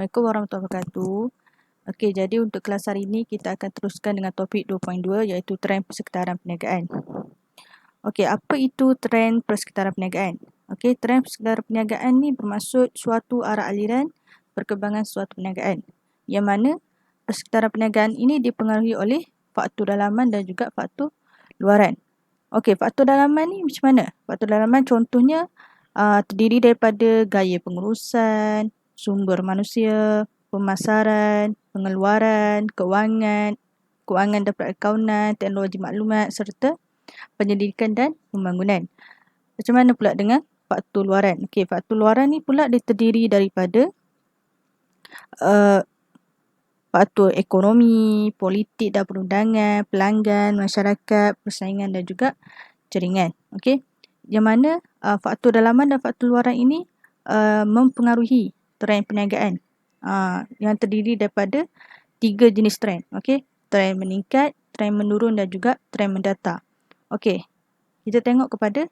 Assalamualaikum warahmatullahi wabarakatuh. Okey, jadi untuk kelas hari ini kita akan teruskan dengan topik 2.2 iaitu trend persekitaran perniagaan. Okey, apa itu trend persekitaran perniagaan? Okey, trend persekitaran perniagaan ni bermaksud suatu arah aliran perkembangan suatu perniagaan yang mana persekitaran perniagaan ini dipengaruhi oleh faktor dalaman dan juga faktor luaran. Okey, faktor dalaman ni macam mana? Faktor dalaman contohnya terdiri daripada gaya pengurusan, sumber manusia, pemasaran, pengeluaran, kewangan dan perakaunan, teknologi maklumat serta penyelidikan dan pembangunan. Macam mana pula dengan faktor luaran? Okey, faktor luaran ni pula dia terdiri daripada faktor ekonomi, politik dan perundangan, pelanggan, masyarakat, persaingan dan juga jaringan. Okey. Yang mana faktor dalaman dan faktor luaran ini mempengaruhi trend perniagaan. Yang terdiri daripada 3 jenis trend. Okey. Trend meningkat, trend menurun dan juga trend mendata. Okey. Kita tengok kepada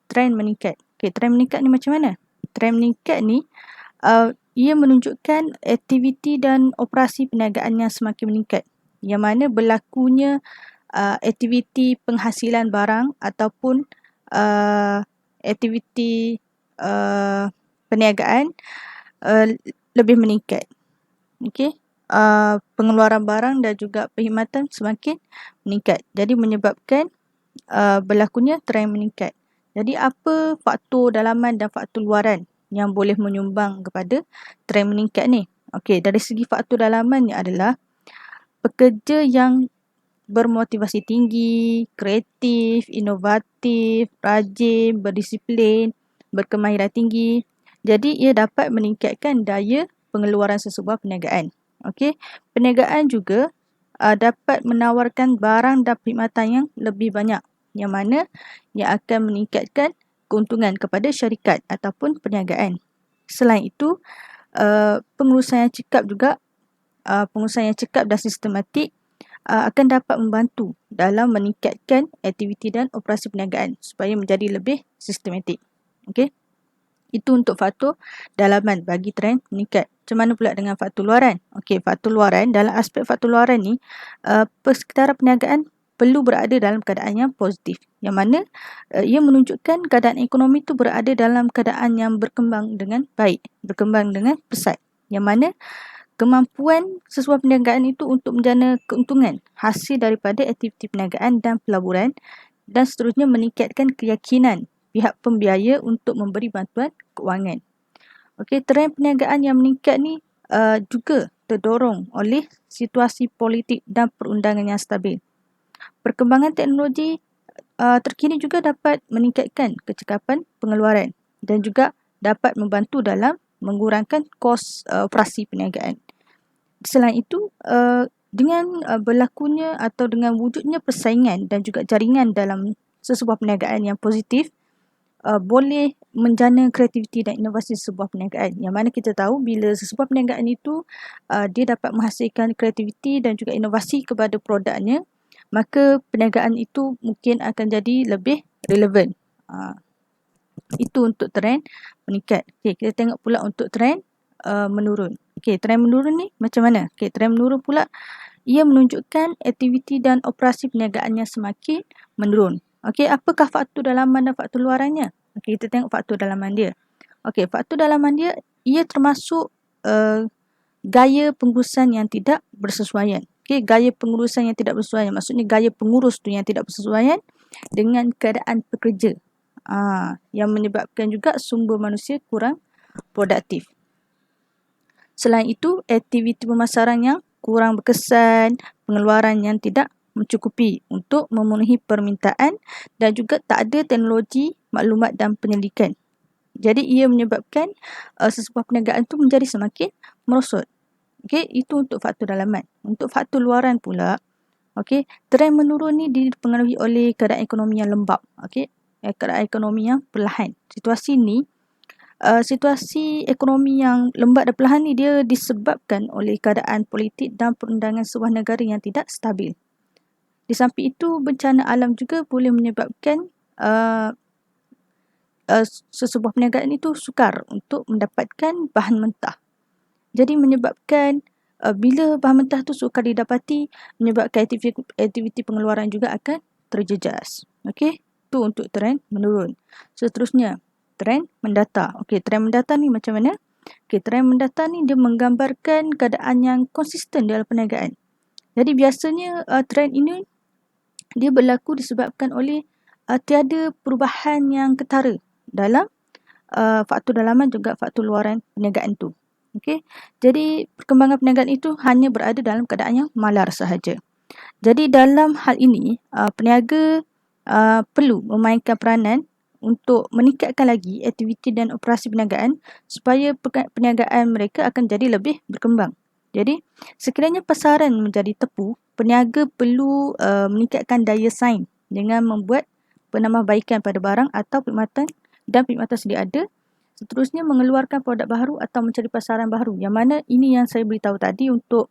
trend meningkat. Okey, trend meningkat ni macam mana? Trend meningkat ni ia menunjukkan aktiviti dan operasi perniagaan yang semakin meningkat. Yang mana berlakunya aktiviti penghasilan barang ataupun aktiviti perniagaan lebih meningkat. Okey. Pengeluaran barang dan juga perkhidmatan semakin meningkat. Jadi menyebabkan berlakunya trend meningkat. Jadi apa faktor dalaman dan faktor luaran yang boleh menyumbang kepada trend meningkat ni? Okey, dari segi faktor dalaman ni adalah pekerja yang bermotivasi tinggi, kreatif, inovatif, rajin, berdisiplin, berkemahiran tinggi. Jadi ia dapat meningkatkan daya pengeluaran sesebuah perniagaan. Okey, perniagaan juga dapat menawarkan barang dan perkhidmatan yang lebih banyak yang mana yang akan meningkatkan keuntungan kepada syarikat ataupun perniagaan. Selain itu, pengurusan yang cekap juga pengurusan yang cekap dan sistematik akan dapat membantu dalam meningkatkan aktiviti dan operasi perniagaan supaya menjadi lebih sistematik. Okey. Itu untuk faktor dalaman bagi trend meningkat. Macam mana pula dengan faktor luaran? Okey, faktor luaran, dalam aspek faktor luaran ni, persekitaran perniagaan perlu berada dalam keadaan yang positif. Yang mana ia menunjukkan keadaan ekonomi itu berada dalam keadaan yang berkembang dengan baik, berkembang dengan pesat. Yang mana kemampuan sesebuah perniagaan itu untuk menjana keuntungan hasil daripada aktiviti perniagaan dan pelaburan dan seterusnya meningkatkan keyakinan pihak pembiaya untuk memberi bantuan kewangan. Okey, trend perniagaan yang meningkat ni juga terdorong oleh situasi politik dan perundangan yang stabil. Perkembangan teknologi terkini juga dapat meningkatkan kecekapan pengeluaran dan juga dapat membantu dalam mengurangkan kos operasi perniagaan. Selain itu, dengan berlakunya atau dengan wujudnya persaingan dan juga jaringan dalam sesebuah perniagaan yang positif, boleh menjana kreativiti dan inovasi sesebuah perniagaan. Yang mana kita tahu bila sesebuah perniagaan itu dia dapat menghasilkan kreativiti dan juga inovasi kepada produknya, maka perniagaan itu mungkin akan jadi lebih relevan. Itu untuk trend meningkat. Okey, kita tengok pula untuk trend menurun. Okey, trend menurun ni macam mana? Okey, trend menurun pula ia menunjukkan aktiviti dan operasi perniagaannya semakin menurun. Okey, apakah faktor dalaman dan faktor luarannya? Okey, kita tengok faktor dalaman dia. Okey, faktor dalaman dia ia termasuk gaya pengurusan yang tidak bersesuaian. Okey, gaya pengurusan yang tidak bersesuaian maksudnya gaya pengurus tu yang tidak bersesuaian dengan keadaan pekerja. Yang menyebabkan juga sumber manusia kurang produktif. Selain itu, aktiviti pemasaran yang kurang berkesan, pengeluaran yang tidak mencukupi untuk memenuhi permintaan dan juga tak ada teknologi, maklumat dan penyelidikan. Jadi ia menyebabkan sesebuah perniagaan itu menjadi semakin merosot. Okey, itu untuk faktor dalaman. Untuk faktor luaran pula, okey, trend menurun ni dipengaruhi oleh keadaan ekonomi yang lembap. Okey, keadaan ekonomi yang perlahan. Situasi ni situasi ekonomi yang lembat dan perlahan ni dia disebabkan oleh keadaan politik dan perundangan sebuah negara yang tidak stabil. Di samping itu, bencana alam juga boleh menyebabkan sesebuah perniagaan itu sukar untuk mendapatkan bahan mentah. Jadi menyebabkan bila bahan mentah tu sukar didapati, menyebabkan aktiviti pengeluaran juga akan terjejas. Okey, tu untuk trend menurun. Seterusnya, trend mendata. Okey, trend mendata ni macam mana? Okey, trend mendata ni dia menggambarkan keadaan yang konsisten dalam perniagaan. Jadi biasanya trend ini dia berlaku disebabkan oleh tiada perubahan yang ketara dalam faktor dalaman juga faktor luaran perniagaan tu. Okey. Jadi perkembangan perniagaan itu hanya berada dalam keadaan yang malar sahaja. Jadi dalam hal ini peniaga perlu memainkan peranan untuk meningkatkan lagi aktiviti dan operasi perniagaan supaya perniagaan mereka akan jadi lebih berkembang. Jadi sekiranya pasaran menjadi tepu, peniaga perlu meningkatkan daya saing dengan membuat penambahbaikan pada barang atau perkhidmatan dan perkhidmatan sedia ada. Seterusnya mengeluarkan produk baru atau mencari pasaran baru. Yang mana ini yang saya beritahu tadi untuk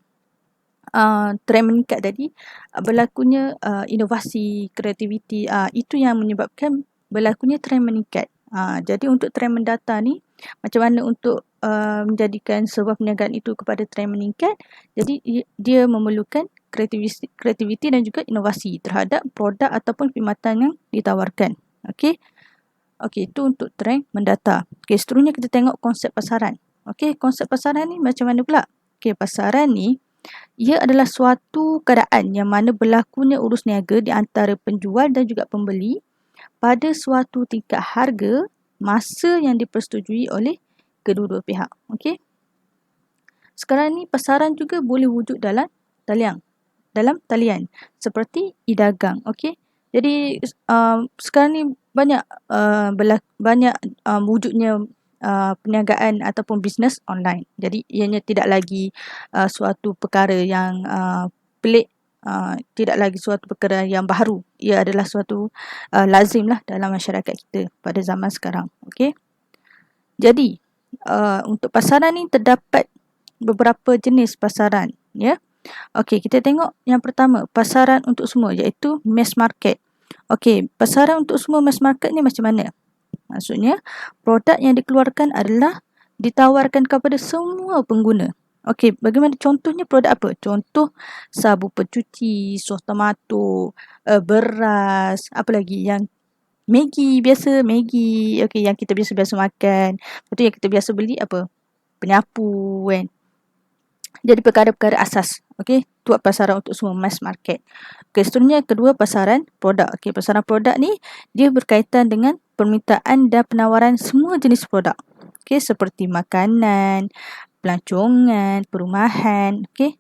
trend meningkat tadi, berlakunya inovasi, kreativiti, itu yang menyebabkan berlakunya trend meningkat. Jadi untuk trend mendata ni, macam mana untuk menjadikan sebuah perniagaan itu kepada trend meningkat, jadi dia memerlukan kreativiti dan juga inovasi terhadap produk ataupun perkhidmatan yang ditawarkan. Okey. Okey, itu untuk trend mendata. Okey, seterusnya kita tengok konsep pasaran. Okey, konsep pasaran ni macam mana pula? Okey, pasaran ni ia adalah suatu keadaan yang mana berlakunya urus niaga di antara penjual dan juga pembeli pada suatu tingkat harga masa yang dipersetujui oleh kedua-dua pihak. Okey. Sekarang ni pasaran juga boleh wujud dalam talian seperti e-dagang. Okey. Jadi sekarang ni banyak wujudnya perniagaan ataupun bisnes online. Jadi ianya tidak lagi suatu perkara yang pelik, tidak lagi suatu perkara yang baru. Ia adalah suatu lazimlah dalam masyarakat kita pada zaman sekarang. Okey. Jadi untuk pasaran ni terdapat beberapa jenis pasaran, ya. Okey, kita tengok yang pertama, pasaran untuk semua iaitu mass market. Okey, pasaran untuk semua mass market ni macam mana? Maksudnya, produk yang dikeluarkan adalah ditawarkan kepada semua pengguna. Okey, bagaimana contohnya produk apa? Contoh sabun pencuci, sos tomato, beras, apa lagi yang Maggi, biasa Maggi. Okey, yang kita biasa-biasa makan. Lepas tu yang kita biasa beli apa? Penyapu kan. Jadi perkara-perkara asas. Okey, tu pasaran untuk semua mass market. Okey, seterusnya kedua pasaran produk. Okey, pasaran produk ni dia berkaitan dengan permintaan dan penawaran semua jenis produk. Okey, seperti makanan, pelancongan, perumahan. Okey.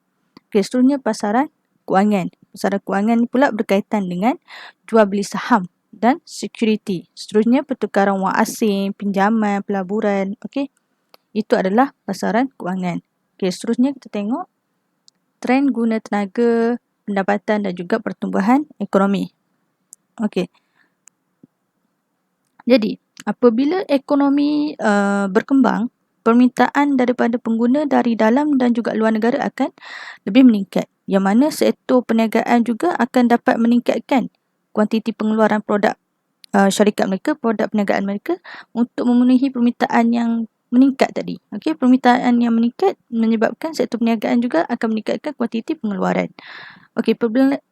Okey, seterusnya pasaran kewangan. Pasaran kewangan ni pula berkaitan dengan jual beli saham dan security. Seterusnya pertukaran wang asing, pinjaman, pelaburan. Okey. Itu adalah pasaran kewangan. Okey, seterusnya kita tengok trend guna tenaga, pendapatan dan juga pertumbuhan ekonomi. Okey. Jadi, apabila ekonomi berkembang, permintaan daripada pengguna dari dalam dan juga luar negara akan lebih meningkat. Yang mana sektor perniagaan juga akan dapat meningkatkan kuantiti pengeluaran produk syarikat mereka, produk perniagaan mereka untuk memenuhi permintaan yang meningkat tadi. Okey, permintaan yang meningkat menyebabkan sektor perniagaan juga akan meningkatkan kuantiti pengeluaran. Okey,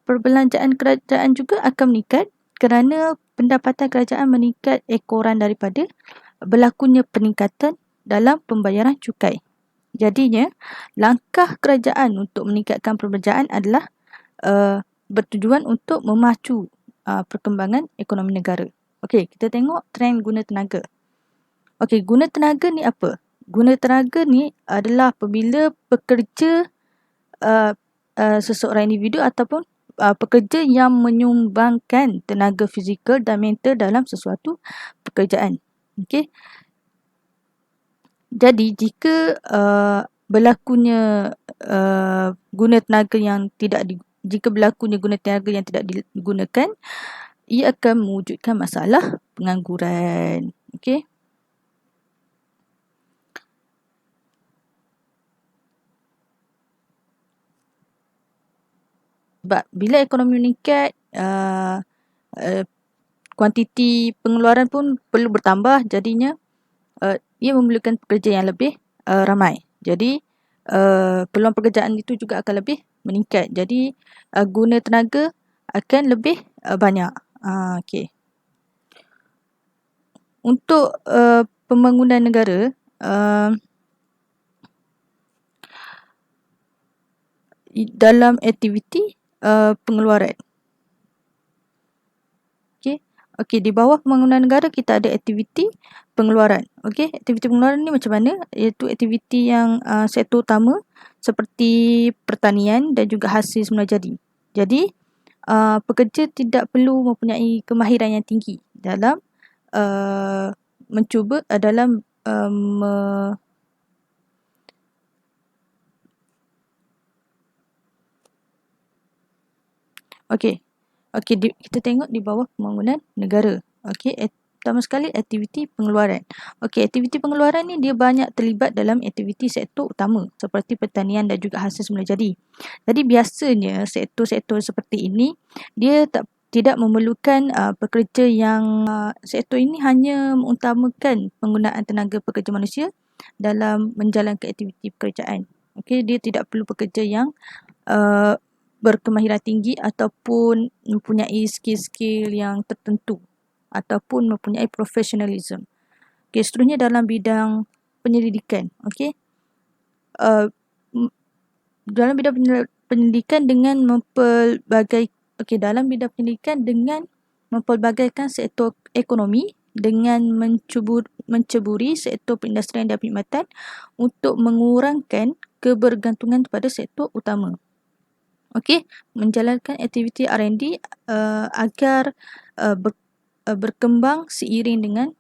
perbelanjaan kerajaan juga akan meningkat kerana pendapatan kerajaan meningkat ekoran daripada berlakunya peningkatan dalam pembayaran cukai. Jadinya, langkah kerajaan untuk meningkatkan perbelanjaan adalah bertujuan untuk memacu perkembangan ekonomi negara. Okey, kita tengok trend guna tenaga. Okey, guna tenaga ni apa? Guna tenaga ni adalah apabila pekerja seseorang individu ataupun pekerja yang menyumbangkan tenaga fizikal dan mental dalam sesuatu pekerjaan. Okey. Jadi jika berlakunya guna tenaga yang tidak jika berlakunya guna tenaga yang tidak digunakan, ia akan mewujudkan masalah pengangguran. Okey. Sebab bila ekonomi meningkat, kuantiti pengeluaran pun perlu bertambah, jadinya ia memerlukan pekerja yang lebih ramai. Jadi peluang pekerjaan itu juga akan lebih meningkat. Jadi guna tenaga akan lebih banyak. Okey. Untuk pembangunan negara, dalam aktiviti pengeluaran. Okey, di bawah pembangunan negara kita ada aktiviti pengeluaran. Okey, aktiviti pengeluaran ni macam mana? Iaitu aktiviti yang sektor utama seperti pertanian dan juga hasil semula jadi. Jadi, pekerja tidak perlu mempunyai kemahiran yang tinggi dalam mencuba dalam Okey. Kita tengok di bawah pembangunan negara. Okey, pertama sekali aktiviti pengeluaran. Okey, aktiviti pengeluaran ni dia banyak terlibat dalam aktiviti sektor utama seperti pertanian dan juga hasil semula jadi. Jadi biasanya sektor-sektor seperti ini dia tidak memerlukan pekerja yang sektor ini hanya mengutamakan penggunaan tenaga pekerja manusia dalam menjalankan aktiviti pekerjaan. Okey, dia tidak perlu pekerja yang berkemahiran tinggi ataupun mempunyai skill-skill yang tertentu ataupun mempunyai professionalism. Okey, seterusnya dalam bidang penyelidikan. Okey. Dalam bidang penyelidikan dengan dalam bidang penyelidikan dengan mempelbagaikan sektor ekonomi dengan menceburi sektor perindustrian dan perkhidmatan untuk mengurangkan kebergantungan pada sektor utama. Okey, menjalankan aktiviti R&D agar berkembang seiring dengan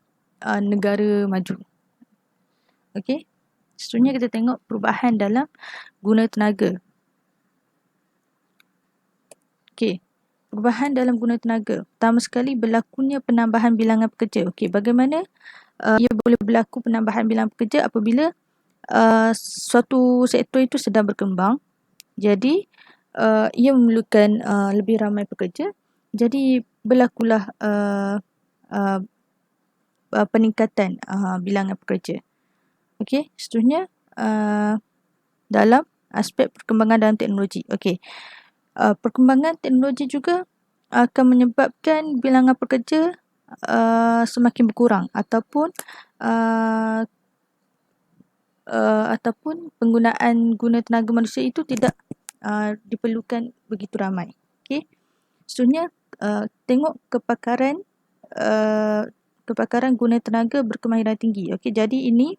negara maju. Okey, seterusnya kita tengok perubahan dalam guna tenaga. Okey, perubahan dalam guna tenaga. Pertama sekali berlakunya penambahan bilangan pekerja. Okey, bagaimana ia boleh berlaku penambahan bilangan pekerja apabila suatu sektor itu sedang berkembang. Jadi ia memerlukan lebih ramai pekerja. Jadi berlakulah peningkatan bilangan pekerja. Okey, seterusnya dalam aspek perkembangan dalam teknologi. Okey, perkembangan teknologi juga akan menyebabkan bilangan pekerja semakin berkurang ataupun penggunaan guna tenaga manusia itu tidak diperlukan begitu ramai. Okey. Seterusnya tengok kepakaran guna tenaga berkemahiran tinggi. Okey, jadi ini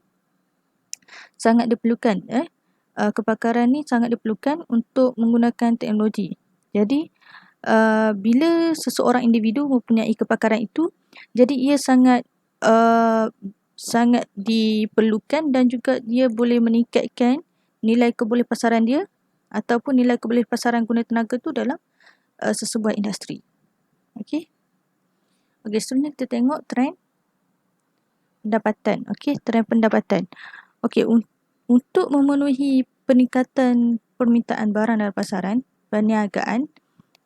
sangat diperlukan. Kepakaran ni sangat diperlukan untuk menggunakan teknologi. Jadi bila seseorang individu mempunyai kepakaran itu, jadi ia sangat diperlukan dan juga dia boleh meningkatkan nilai kebolehpasaran dia ataupun nilai kebolehpasaran guna tenaga tu dalam sesebuah industri. Okey. Okey, seterusnya kita tengok trend pendapatan. Okey, trend pendapatan. Okey, untuk memenuhi peningkatan permintaan barang dalam pasaran, perniagaan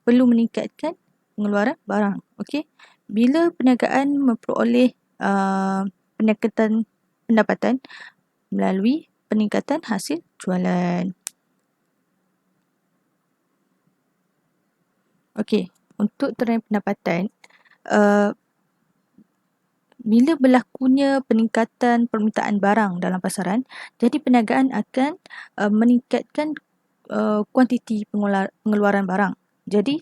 perlu meningkatkan pengeluaran barang. Okey. Bila perniagaan memperoleh peningkatan pendapatan melalui peningkatan hasil jualan. Okey, untuk trend pendapatan, bila berlakunya peningkatan permintaan barang dalam pasaran, jadi perniagaan akan meningkatkan kuantiti pengeluaran barang. Jadi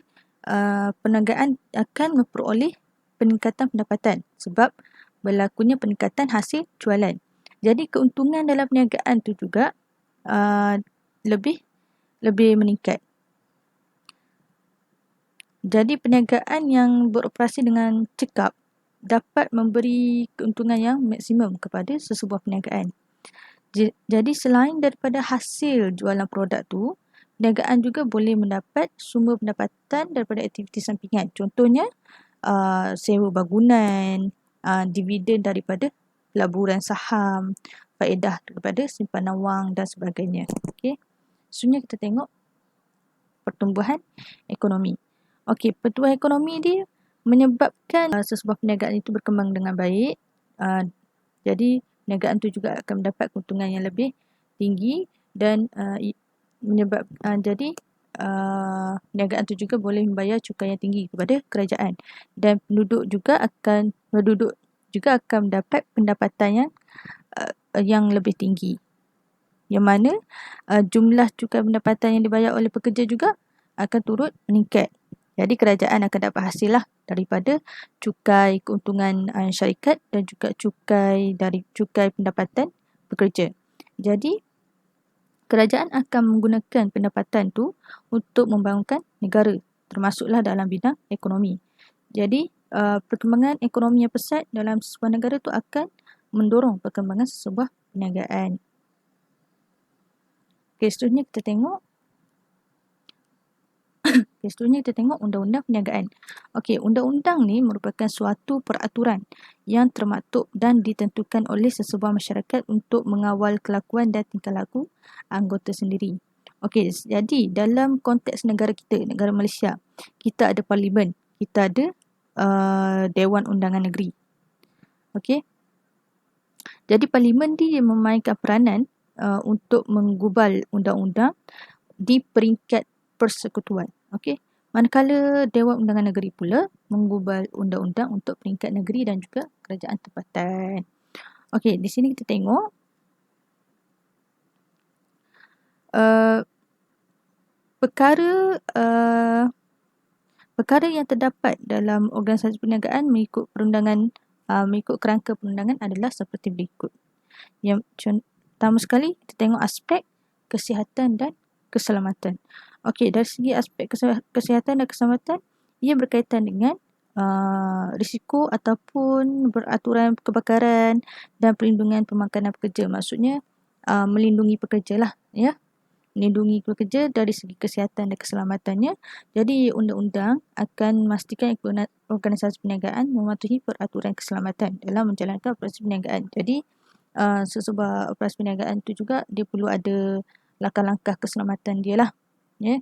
perniagaan akan memperoleh peningkatan pendapatan sebab berlakunya peningkatan hasil jualan. Jadi keuntungan dalam perniagaan tu juga lebih meningkat. Jadi perniagaan yang beroperasi dengan cekap dapat memberi keuntungan yang maksimum kepada sesebuah perniagaan. Jadi selain daripada hasil jualan produk tu, perniagaan juga boleh mendapat sumber pendapatan daripada aktiviti sampingan. Contohnya sewa bangunan, dividen daripada pelaburan saham, faedah daripada simpanan wang dan sebagainya. Okey. Seterusnya kita tengok pertumbuhan ekonomi. Okey, pertumbuhan ekonomi dia menyebabkan sesebuah perniagaan itu berkembang dengan baik. Jadi perniagaan itu juga akan mendapat keuntungan yang lebih tinggi dan jadi perniagaan itu juga boleh membayar cukai yang tinggi kepada kerajaan, dan penduduk juga akan mendapat pendapatan yang lebih tinggi, yang mana jumlah cukai pendapatan yang dibayar oleh pekerja juga akan turut meningkat. Jadi kerajaan akan dapat hasil lah daripada cukai keuntungan syarikat dan juga cukai pendapatan pekerja. Jadi kerajaan akan menggunakan pendapatan tu untuk membangunkan negara, termasuklah dalam bidang ekonomi. Jadi perkembangan ekonomi yang pesat dalam sebuah negara tu akan mendorong perkembangan sebuah perniagaan. Seterusnya kita tengok undang-undang perniagaan. Undang-undang ni merupakan suatu peraturan yang termaktub dan ditentukan oleh sesebuah masyarakat untuk mengawal kelakuan dan tingkah laku anggota sendiri. Jadi dalam konteks negara kita, negara Malaysia, kita ada parlimen, kita ada Dewan Undangan Negeri. Jadi parlimen dia memainkan peranan untuk menggubal undang-undang di peringkat persekutuan. Manakala Dewan Undangan Negeri pula menggubal undang-undang untuk peringkat negeri dan juga kerajaan tempatan. Di sini kita tengok perkara yang terdapat dalam organisasi perniagaan mengikut kerangka perundangan adalah seperti berikut. Yang pertama sekali kita tengok aspek kesihatan dan keselamatan. Dari segi aspek kesihatan dan keselamatan, ia berkaitan dengan risiko ataupun beraturan kebakaran dan perlindungan pemakanan pekerja. Maksudnya melindungi pekerja lah, ya. Melindungi pekerja dari segi kesihatan dan keselamatannya. Jadi undang-undang akan memastikan organisasi perniagaan mematuhi peraturan keselamatan dalam menjalankan operasi perniagaan. Jadi sesebuah operasi perniagaan tu juga dia perlu ada langkah-langkah keselamatan dia lah, ya.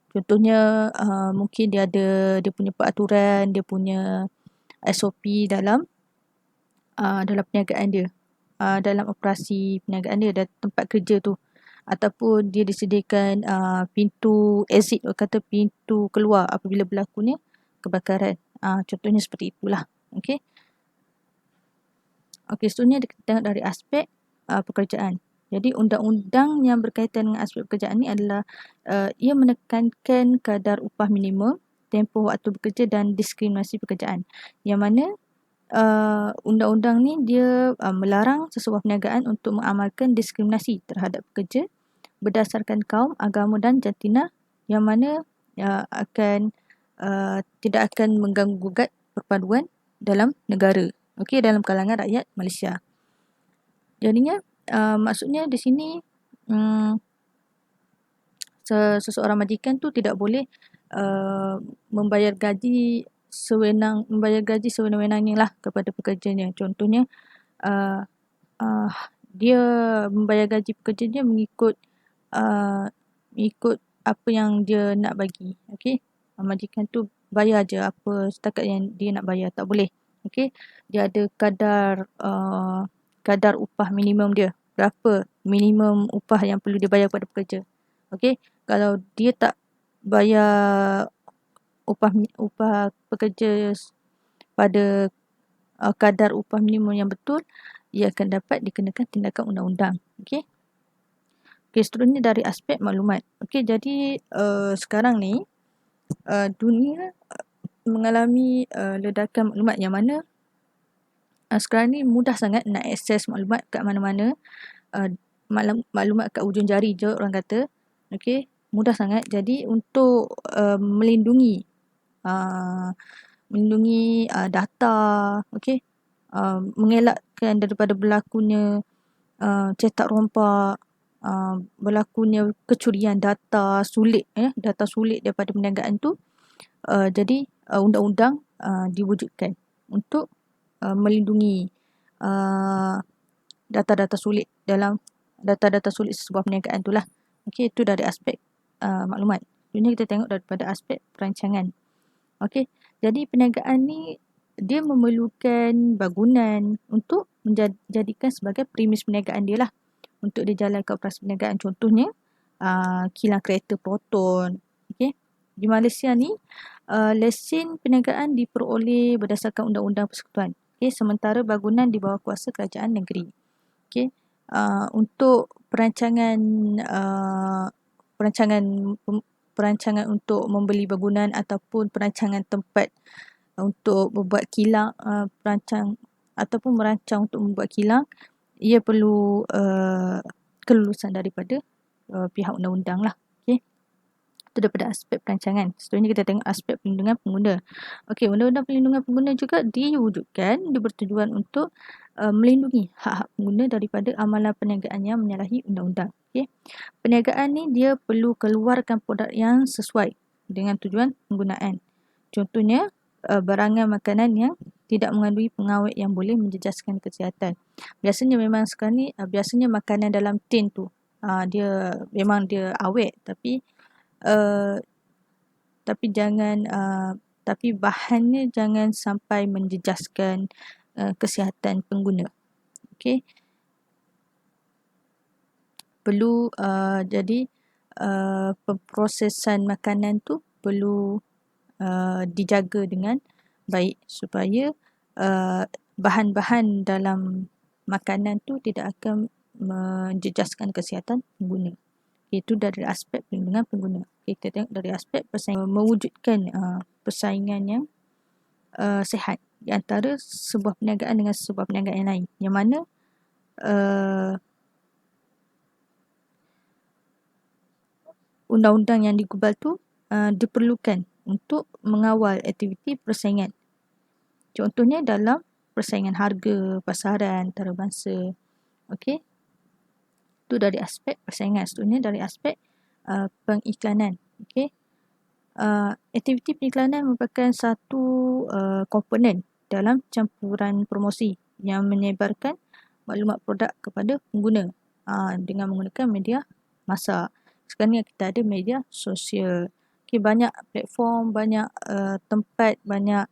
Contohnya mungkin dia ada dia punya peraturan, dia punya SOP dalam perniagaan dia, dalam operasi perniagaan dia dan tempat kerja tu, ataupun dia disediakan pintu exit, kata pintu keluar apabila berlakunya kebakaran. Contohnya seperti itulah. Seterusnya kita tengok dari aspek pekerjaan. Jadi undang-undang yang berkaitan dengan aspek pekerjaan ni adalah ia menekankan kadar upah minimum, tempoh waktu bekerja dan diskriminasi pekerjaan. Yang mana undang-undang ni dia melarang sesebuah perniagaan untuk mengamalkan diskriminasi terhadap pekerja berdasarkan kaum, agama dan jantina, yang mana tidak akan mengganggu-gugat perpaduan dalam negara, dalam kalangan rakyat Malaysia. Jadinya maksudnya di sini seseorang majikan tu tidak boleh membayar gaji sewenang-wenangnya lah kepada pekerjanya. Contohnya dia membayar gaji pekerjanya mengikut apa yang dia nak bagi. Majikan tu bayar je apa setakat yang dia nak bayar, tak boleh. Dia ada kadar upah minimum dia. Berapa minimum upah yang perlu dia bayar kepada pekerja. Kalau dia tak bayar upah pekerja pada kadar upah minimum yang betul, ia akan dapat dikenakan tindakan undang-undang. Seterusnya dari aspek maklumat. Jadi sekarang ni dunia mengalami ledakan maklumat, yang mana sekarang ni mudah sangat nak akses maklumat kat mana-mana. Maklumat kat ujung jari je orang kata. Mudah sangat. Jadi untuk melindungi data, mengelakkan daripada berlakunya cetak rompak, berlakunya kecurian data sulit daripada perniagaan tu. Jadi undang-undang diwujudkan untuk melindungi data-data sulit dalam sebuah perniagaan tu lah. Itu dari aspek maklumat. Ini kita tengok daripada aspek perancangan. Jadi perniagaan ni dia memerlukan bangunan untuk menjadikan sebagai premis perniagaan dia lah. untuk dijalankan operasi perniagaan. Contohnya kilang kereta proton. Okey. Di Malaysia ni lesen perniagaan diperoleh berdasarkan Undang-Undang Persekutuan. Okey, sementara bangunan di bawah kuasa kerajaan negeri. Okey. Untuk perancangan perancangan untuk membeli bangunan ataupun perancangan tempat untuk membuat kilang, merancang untuk membuat kilang, ia perlu kelulusan daripada pihak undang-undang lah. Okey. Itu daripada aspek perancangan. Seterusnya kita tengok aspek perlindungan pengguna. Okey, Undang-Undang Perlindungan Pengguna juga diwujudkan, dia bertujuan untuk melindungi hak-hak pengguna daripada amalan perniagaan yang menyalahi undang-undang. Okey. Perniagaan ni dia perlu keluarkan produk yang sesuai dengan tujuan penggunaan. Contohnya barangan makanan yang tidak mengandungi pengawet yang boleh menjejaskan kesihatan. Biasanya memang sekarang ni biasanya makanan dalam tin tu dia memang dia awet, tapi tapi bahannya jangan sampai menjejaskan kesihatan pengguna. Okey. Perlu jadi pemprosesan makanan tu perlu dijaga dengan baik supaya bahan-bahan dalam makanan tu tidak akan menjejaskan kesihatan pengguna. Itu dari aspek perlindungan pengguna. Kita tengok dari aspek persaingan, mewujudkan persaingan yang sihat di antara sebuah perniagaan dengan sebuah perniagaan yang lain, yang mana undang-undang yang digubal tu diperlukan untuk mengawal aktiviti persaingan. Contohnya dalam persaingan harga, pasaran, antarabangsa. Okey. Itu dari aspek persaingan. Seterusnya dari aspek pengiklanan. Okey. Aktiviti pengiklanan merupakan satu komponen dalam campuran promosi yang menyebarkan maklumat produk kepada pengguna dengan menggunakan media massa. Sekarang ni kita ada media sosial. Okay, banyak platform, banyak tempat, banyak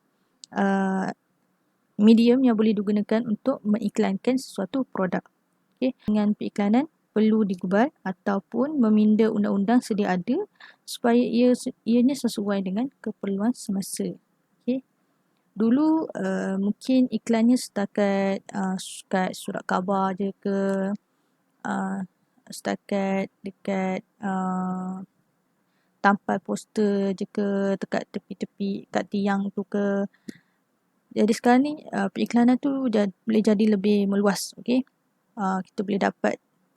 medium yang boleh digunakan untuk mengiklankan sesuatu produk. Okay. Dengan periklanan perlu digubal ataupun meminda undang-undang sedia ada supaya ianya sesuai dengan keperluan semasa. Okay. Dulu mungkin iklannya setakat surat khabar je ke, setakat dekat tampal poster je ke, dekat tepi-tepi kat tiang tu ke. Jadi sekarang ni periklanan tu boleh jadi lebih meluas. Okay. Kita boleh dapat,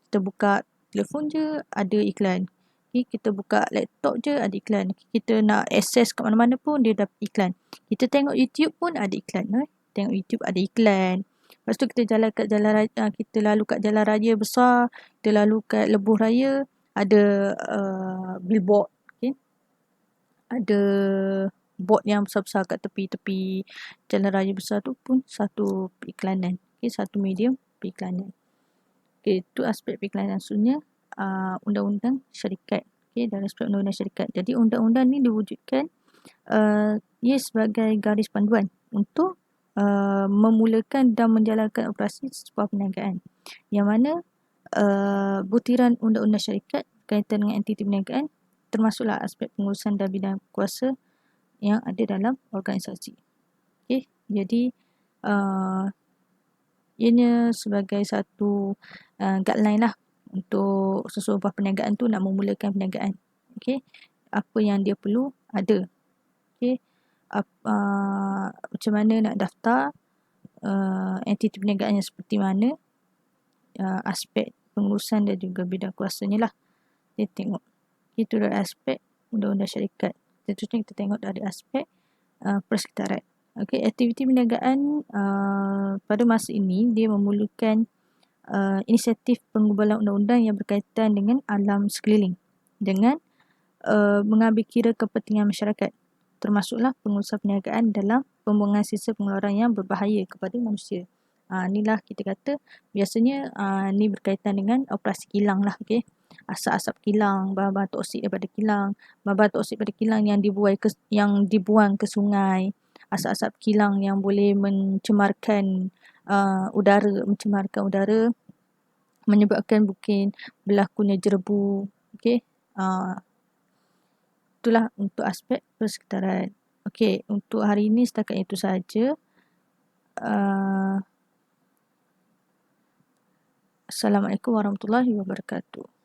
kita buka telefon je ada iklan. Okay, kita buka laptop je ada iklan. Kita nak akses kat mana-mana pun dia dapat iklan. Kita tengok YouTube pun ada iklan. Tengok YouTube ada iklan. Lepas tu kita jalan kat jalan raya, kita lalu kat jalan raya besar, kita lalu kat lebuh raya, ada billboard. Okay. Ada board yang besar-besar kat tepi-tepi jalan raya besar tu pun satu periklanan. Okay, satu medium periklanan. Okay, itu aspek periklanan. Maksudnya undang-undang syarikat. Okay, dari aspek undang-undang syarikat. Jadi undang-undang ni diwujudkan ia sebagai garis panduan untuk memulakan dan menjalankan operasi sebuah perniagaan. Yang mana butiran undang-undang syarikat berkaitan dengan entiti perniagaan termasuklah aspek pengurusan dan bidang kuasa yang ada dalam organisasi. Okay, jadi ianya sebagai satu guideline lah untuk sesebuah perniagaan tu nak memulakan perniagaan. Okay, apa yang dia perlu ada. Okay, macam mana nak daftar, entiti perniagaannya seperti mana, aspek pengurusan dan juga bidang kuasanya lah. Kita tengok. Itu dari aspek undang-undang syarikat. Seterusnya kita tengok dari aspek persekitaran. Okey, aktiviti perniagaan pada masa ini dia memerlukan inisiatif penggubalan undang-undang yang berkaitan dengan alam sekeliling dengan mengambil kira kepentingan masyarakat, termasuklah pengurusan perniagaan dalam pembuangan sisa pengeluaran yang berbahaya kepada manusia. Inilah kita kata biasanya ni berkaitan dengan operasi kilang lah. Okay. Asap-asap kilang, bahan-bahan toksik daripada kilang, bahan-bahan toksik daripada kilang yang dibuang ke sungai, asap-asap kilang yang boleh mencemarkan udara, menyebabkan mungkin berlakunya jerebu. Okey. Itulah untuk aspek persekitaran. Okey, untuk hari ini setakat itu saja. Assalamualaikum warahmatullahi wabarakatuh.